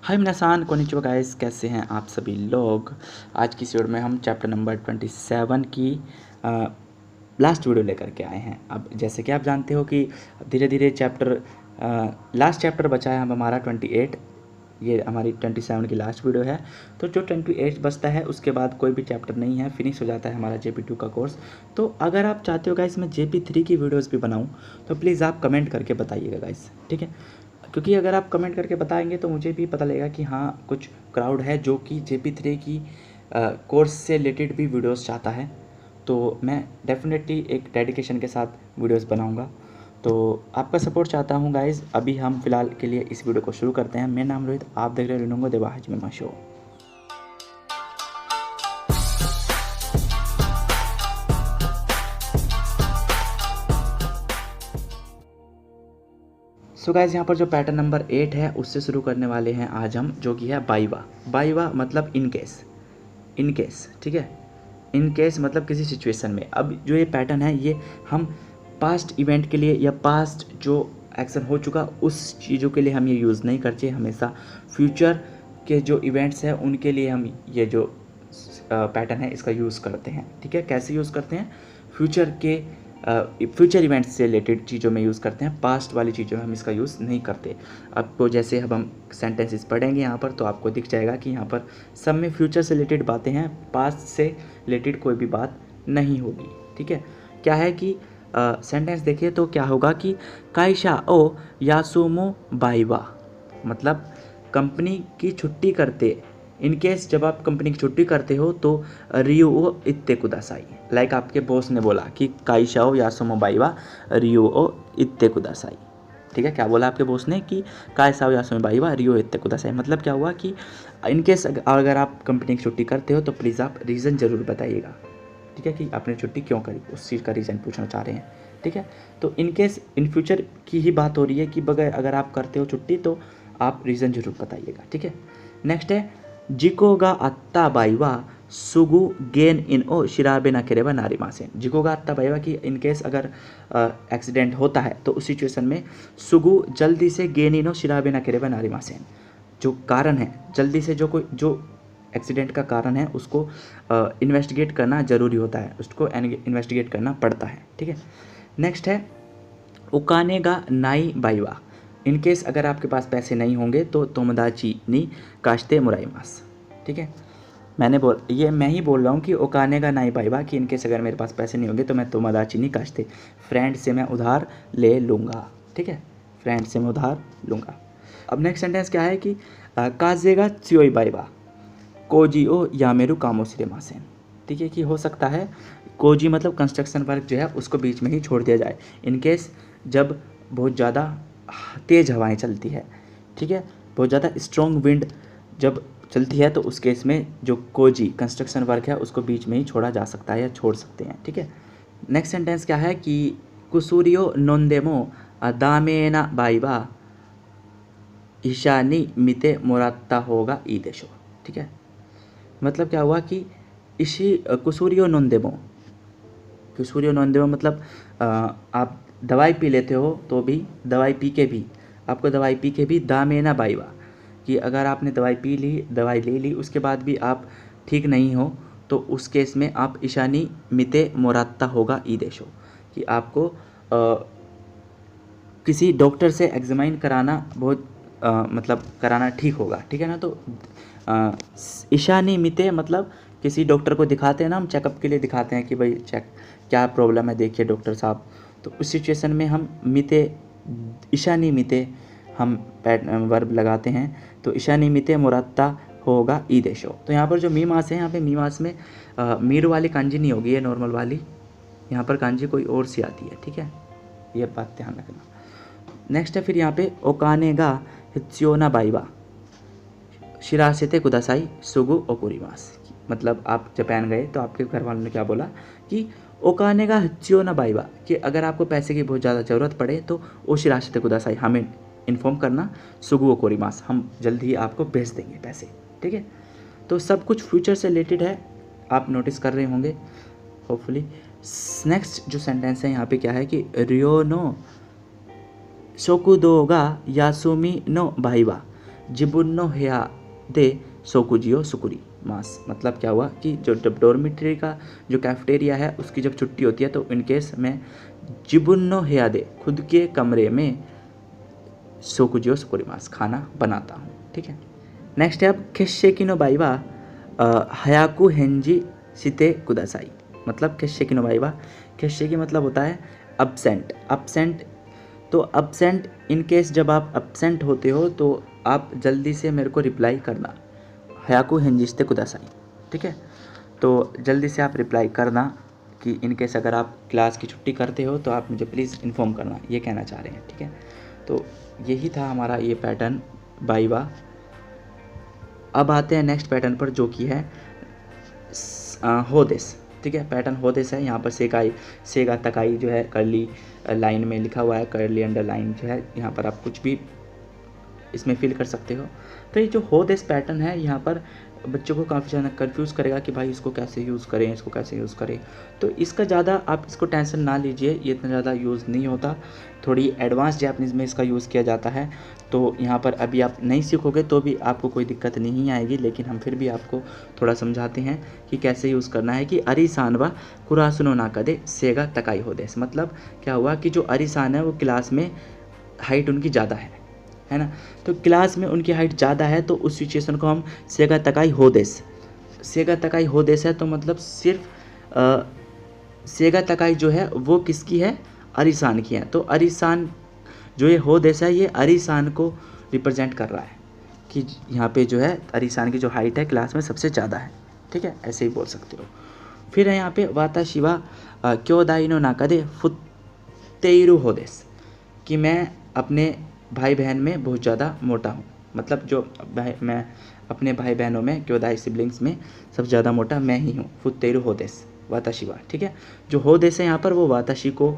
हाय मिनासान konnichiwa guys, कैसे हैं आप सभी लोग। आज की इस वीडियो में हम चैप्टर नंबर 27 की लास्ट वीडियो लेकर के आए हैं। अब जैसे कि आप जानते हो कि धीरे धीरे लास्ट चैप्टर बचा है हमारा 28। ये हमारी 27 की लास्ट वीडियो है। तो जो 28 बचता है उसके बाद कोई भी चैप्टर नहीं है, फिनिश हो जाता है हमारा JP2 का कोर्स। तो अगर आप चाहते हो गाइस मैं JP3 की वीडियोज़ भी बनाऊँ तो प्लीज़ आप कमेंट करके बताइएगा गाइस, ठीक है। क्योंकि अगर आप कमेंट करके बताएंगे तो मुझे भी पता लगेगा कि हाँ कुछ क्राउड है जो कि JP3 की कोर्स से रिलेटेड भी वीडियोस चाहता है। तो मैं डेफिनेटली एक डेडिकेशन के साथ वीडियोस बनाऊंगा। तो आपका सपोर्ट चाहता हूँ गाइज़। अभी हम फिलहाल के लिए इस वीडियो को शुरू करते हैं। मेरा नाम रोहित, आप देख रहे हैं रेनोंगो देवा हजमे शो। सो गाइज यहाँ पर जो पैटर्न नंबर 8 है उससे शुरू करने वाले हैं आज हम, जो कि है बाईवा। बाईवा मतलब इन केस, ठीक है। इन केस मतलब किसी सिचुएशन में। अब जो ये पैटर्न है ये हम पास्ट इवेंट के लिए या पास्ट जो एक्शन हो चुका उस चीज़ों के लिए हम ये यूज़ नहीं करते। हमेशा फ्यूचर के जो इवेंट्स हैं उनके लिए हम ये जो पैटर्न है इसका यूज़ करते हैं, ठीक है। कैसे यूज़ करते हैं? फ्यूचर इवेंट्स से रिलेटेड चीज़ों में यूज़ करते हैं। पास्ट वाली चीज़ों में हम इसका यूज़ नहीं करते। आपको जैसे अब हम सेंटेंसेस पढ़ेंगे यहाँ पर तो आपको दिख जाएगा कि यहाँ पर सब में फ्यूचर से रिलेटेड बातें हैं, पास्ट से रिलेटेड कोई भी बात नहीं होगी, ठीक है। क्या है कि सेंटेंस देखिए तो क्या होगा कि काइशा ओ यासुमो बाईवा, मतलब कंपनी की छुट्टी करते। इन केस जब आप कंपनी की छुट्टी करते हो तो रियो ओ इत्ते कुदासाई, लाइक आपके बॉस ने बोला कि काइशाओ यासुमो बाईवा रियो ओ इत्ते कुदासाई, ठीक है। क्या बोला आपके बॉस ने कि काइशाओ यासुमो बाईवा रियो इत्ते कुदासाई, मतलब क्या हुआ कि इन केस अगर आप कंपनी की छुट्टी करते हो तो प्लीज़ आप रीज़न ज़रूर बताइएगा, ठीक है, कि आपने छुट्टी क्यों करी, उस चीज़ का रीज़न पूछना चाह रहे हैं, ठीक है। तो इन केस इन फ्यूचर की ही बात हो रही है कि अगर आप करते हो छुट्टी तो आप रीज़न ज़रूर बताइएगा, ठीक है। नेक्स्ट है जिको गा अत्ता बाईवा सुगु गेन इन ओ शिराबे ना केरेबा नारिमासेन। जिको गा अत्ता बाईवा की इन केस अगर एक्सीडेंट होता है तो उस सिचुएशन में सुगु जल्दी से गेन इन ओ शिराबे ना केरेबा नारिमासेन, जो कारण है जल्दी से जो एक्सीडेंट का कारण है उसको इन्वेस्टिगेट करना ज़रूरी होता है, उसको इन्वेस्टिगेट करना पड़ता है, ठीक है। नेक्स्ट है उकाने गा नाई बाईवा। इन केस अगर आपके पास पैसे नहीं होंगे तो तोमदाची नी काश्ते मुराइमास, ठीक है। मैं ही बोल रहा हूँ कि ओकाने का नाई बाईवा, कि इन केस अगर मेरे पास पैसे नहीं होंगे तो मैं तोमदाची नी काश्ते, फ्रेंड से मैं उधार ले लूँगा, ठीक है, फ्रेंड से मैं उधार लूँगा। अब नेक्स्ट सेंटेंस क्या है कि काजेगा च्योई बाईवा कोजी ओ यामेरु कामोसिरेमासेन, ठीक है, कि हो सकता है कोजी मतलब कंस्ट्रक्शन वर्क जो है उसको बीच में ही छोड़ दिया जाए। इन केस जब बहुत ज़्यादा तेज़ हवाएं चलती है, ठीक है, बहुत ज़्यादा स्ट्रॉन्ग विंड जब चलती है तो उस केस में जो कोजी कंस्ट्रक्शन वर्क है उसको बीच में ही छोड़ा जा सकता है या छोड़ सकते हैं, ठीक है। नेक्स्ट सेंटेंस क्या है कि कुसूरियो नोंदेमो दामेना बाईवा ईशानी मिते मोरात्ता होगा ई देशो, ठीक है। मतलब क्या हुआ कि इसी कुसूरियो नोंदेमो मतलब आप दवाई पी लेते हो तो भी दवाई पी के भी दामेना बाईवा, कि अगर आपने दवाई ले ली उसके बाद भी आप ठीक नहीं हो तो उस केस में आप ईशानी मिते मोरात्ता होगा ई देशो, कि आपको किसी डॉक्टर से एग्जामाइन कराना मतलब कराना ठीक होगा, ठीक है ना। तो ईशानी मिते मतलब किसी डॉक्टर को दिखाते हैं ना, हम चेकअप के लिए दिखाते हैं कि भाई क्या प्रॉब्लम है देखिए डॉक्टर साहब। तो उस सिचुएशन में हम ईशानी मिते हम वर्ब लगाते हैं। तो ईशानी मिते मोरात्ता होगा ई देशो। तो यहाँ पर जो मीमास है, यहाँ पे मीमास में मीरू वाली कांजी नहीं होगी, ये नॉर्मल वाली, यहाँ पर कांजी कोई और सी आती है, ठीक है, ये बात ध्यान रखना। नेक्स्ट है फिर यहाँ पे ओकाने गा हित्सियोना बाईवा शिरासेते कुदासाई सुगु ओकुरिमास, मतलब आप जापान गए तो आपके घर वालों ने क्या बोला कि ओकाने का हित्सियोना बाईवा, कि अगर आपको पैसे की बहुत ज़्यादा ज़रूरत पड़े तो ओ शिरासेते कुदासाई हमें इन्फॉर्म करना, सुगु ओकुरिमास हम जल्द ही आपको भेज देंगे पैसे, ठीक है। तो सब कुछ फ्यूचर से रिलेटेड है, आप नोटिस कर रहे होंगे होपफुली। नेक्स्ट जो सेंटेंस है यहाँ पे क्या है कि रियो नो शोकुदो गा यासुमी नो बाईवा जिबुन्नो हेया दे सोकुजियो सुकुरी मास। मतलब क्या हुआ कि जो जब डॉर्मिटरी का जो कैफेटेरिया है उसकी जब छुट्टी होती है तो इनकेस मैं जिबुन्नो हेया दे खुद के कमरे में सोकुजियो सुकुरी मास खाना बनाता हूँ। ठीक है, नेक्स्ट है अब केशेकी नो बाइवा हयाकु हेंजी शिते कुदासाई। मतलब केशेकी नो बाइवा, केशेकी मतलब होता है अब्सेंट। अब्सेंट तो अब्सेंट इन केस जब आप अब्सेंट होते हो तो आप जल्दी से मेरे को रिप्लाई करना, हयाकु हेंजी शिते कुदासाई। ठीक है, तो जल्दी से आप रिप्लाई करना कि इन केस अगर आप क्लास की छुट्टी करते हो तो आप मुझे प्लीज़ इन्फॉर्म करना, ये कहना चाह रहे हैं। ठीक है, तो यही था हमारा ये पैटर्न बाइवा। अब आते हैं नेक्स्ट पैटर्न पर जो कि है होदेस। ठीक है, पैटर्न होदेस है। यहाँ पर सेकाई सेगा तकाई जो है कर्ली लाइन में लिखा हुआ है, कर्ली अंडरलाइन जो है, यहाँ पर आप कुछ भी इसमें फिल कर सकते हो। तो ये जो होदेस पैटर्न है यहाँ पर बच्चों को काफ़ी ज़्यादा कन्फ्यूज़ करेगा कि भाई इसको कैसे यूज़ करें, इसको कैसे यूज़ करें। तो इसका ज़्यादा आप इसको टेंशन ना लीजिए, ये इतना ज़्यादा यूज़ नहीं होता। थोड़ी एडवांस जैपनीज़ में इसका यूज़ किया जाता है। तो यहाँ पर अभी आप नहीं सीखोगे तो भी आपको कोई दिक्कत नहीं आएगी, लेकिन हम फिर भी आपको थोड़ा समझाते हैं कि कैसे यूज़ करना है। कि अरिसान व कुरासुनो नाकादे सेगा तकाई होदेस। मतलब क्या हुआ कि जो अरिसान है वो क्लास में हाइट उनकी ज़्यादा है ना, तो क्लास में उनकी हाइट ज़्यादा है तो उस सिचुएशन को हम सेगा तकाई होदेस। सेगा तकाई होदेस है तो मतलब सिर्फ सेगा तकाई जो है वो किसकी है, अरिसान की है। तो अरिसान जो ये होदेस है ये अरिसान को रिप्रेजेंट कर रहा है कि यहाँ पे जो है अरिसान की जो हाइट है क्लास में सबसे ज़्यादा है। ठीक है, ऐसे ही बोल सकते हो। फिर है यहाँ पे वाताशिवा क्योदाई नो नाकादे फुत्तेइरु होदेस, कि मैं अपने भाई बहन में बहुत ज़्यादा मोटा हूँ। मतलब जो मैं अपने भाई बहनों में क्योदाई सिबलिंग्स में सबसे ज़्यादा मोटा मैं ही हूँ। फुत्तेइरु होदेस वाताशिवा। ठीक है, जो होदेस है यहाँ पर वो वाताशी को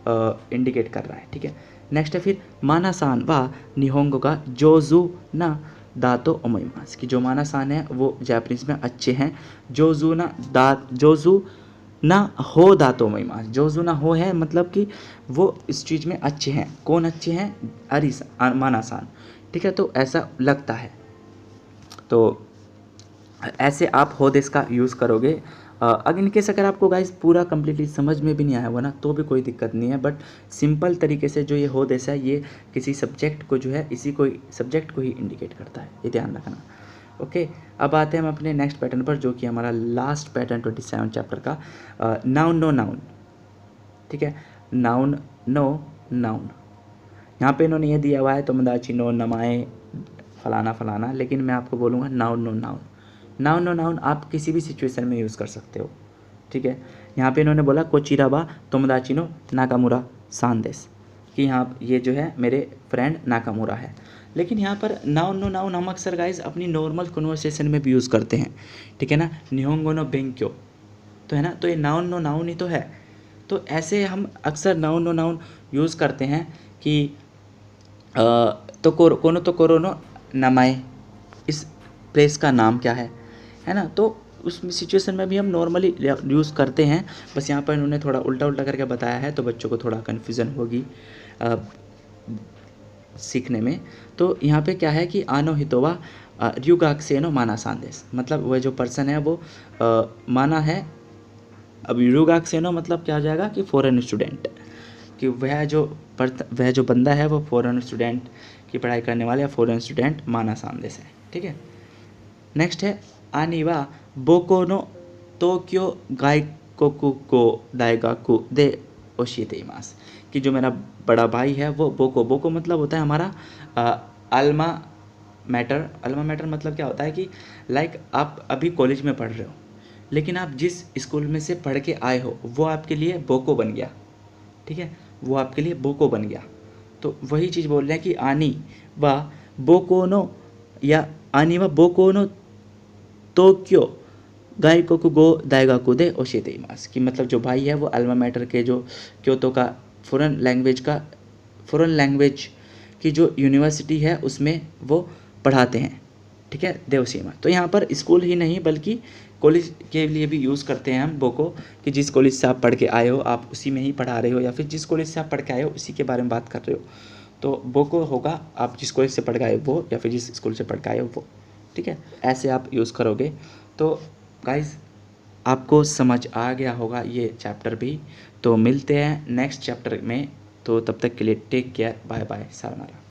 इंडिकेट कर रहा है। ठीक है, नेक्स्ट है फिर मानासान वा निहोंगो का जोजू ना दातो ओमोइमास, कि जो मानासान है वो जापानीज़ में अच्छे हैं। जोजू ना हो दातो ओमोइमास, जोजू ना हो है मतलब कि वो इस चीज़ में अच्छे हैं। कौन अच्छे हैं, मानासान। ठीक है, तो ऐसा लगता है। तो ऐसे आप होदेस का यूज़ करोगे। अगर इनकेस अगर आपको गाइस पूरा कंप्लीटली समझ में भी नहीं आया हुआ ना तो भी कोई दिक्कत नहीं है, बट सिंपल तरीके से जो ये होदेस है ये किसी सब्जेक्ट को जो है इसी को सब्जेक्ट को ही इंडिकेट करता है, ये ध्यान रखना। ओके, अब आते हैं हम अपने नेक्स्ट पैटर्न पर जो कि हमारा लास्ट पैटर्न 27 चैप्टर का नाउन नो नाउन। ठीक है, नाउन नो नाउन। यहाँ पे इन्होंने ये दिया हुआ है तोमोदाची नो नमाए फलाना फलाना, लेकिन मैं आपको बोलूँगा noun no noun. Noun no noun आप किसी भी सिचुएशन में यूज़ कर सकते हो। ठीक है, यहाँ पे इन्होंने बोला कोचिराबा तोमोदाची नो नाकामुरा सांदेस, कि यहाँ ये जो है मेरे फ्रेंड नाकामुरा है। लेकिन यहाँ पर नाउन नो नाउन हम अक्सर गाइज अपनी नॉर्मल कन्वर्सेशन में भी यूज़ करते हैं। ठीक है ना, निहोंगो नो बेंक्यो, तो है ना, तो ये नाउन नो नाउन ही तो है। तो ऐसे हम अक्सर नाउन नो नाउन यूज़ करते हैं कि तो कोनो तो कोरोनो नमाए, इस प्लेस का नाम क्या है ना। तो उस सिचुएशन में भी हम नॉर्मली यूज़ करते हैं, बस यहाँ पर इन्होंने थोड़ा उल्टा उल्टा करके बताया है तो बच्चों को थोड़ा कन्फ्यूज़न होगी सीखने में। तो यहाँ पे क्या है कि आनो हितोवा ryugakuseino माना सांदेश, मतलब वह जो पर्सन है वो माना है। अब ryugakuseino मतलब क्या हो जाएगा कि फॉरेन स्टूडेंट, कि वह जो बंदा है वो फॉरेन स्टूडेंट की पढ़ाई करने वाले या फॉरेन स्टूडेंट माना सांदेश है। ठीक है, नेक्स्ट है आनीवा बोको नो तोक्यो गाइकोकु को दाइगाकु दे ओशिएते इमास, कि जो मेरा बड़ा भाई है वो बोको मतलब होता है हमारा अल्मा मैटर। अल्मा मैटर मतलब क्या होता है कि लाइक आप अभी कॉलेज में पढ़ रहे हो लेकिन आप जिस स्कूल में से पढ़ के आए हो वो आपके लिए बोको बन गया। ठीक है, वो आपके लिए बोको बन गया। तो वही चीज़ बोल रहे हैं कि आनी व बोकोनो या आनी व बोकोनो तोक्यो गाइकोकु गो दाइगाकु दे ओशिएते इमास, कि मतलब जो भाई है वो अल्मा मैटर के जो क्योतो का फॉरेन लैंग्वेज की जो यूनिवर्सिटी है उसमें वो पढ़ाते हैं। ठीक है, देवसीमा। तो यहाँ पर स्कूल ही नहीं बल्कि कॉलेज के लिए भी यूज़ करते हैं हम बोको, कि जिस कॉलेज से आप पढ़ के आए हो आप उसी में ही पढ़ा रहे हो, या फिर जिस कॉलेज से आप पढ़ के आए हो उसी के बारे में बात कर रहे हो। तो वो को होगा आप जिस कॉलेज से पढ़ के आए वो या फिर जिस स्कूल से पढ़ के आए हो वो, ठीक है। ऐसे आप यूज़ करोगे। तो गाइज़ आपको समझ आ गया होगा ये चैप्टर भी। तो मिलते हैं नेक्स्ट चैप्टर में। तो तब तक के लिए take care, bye bye, sayonara.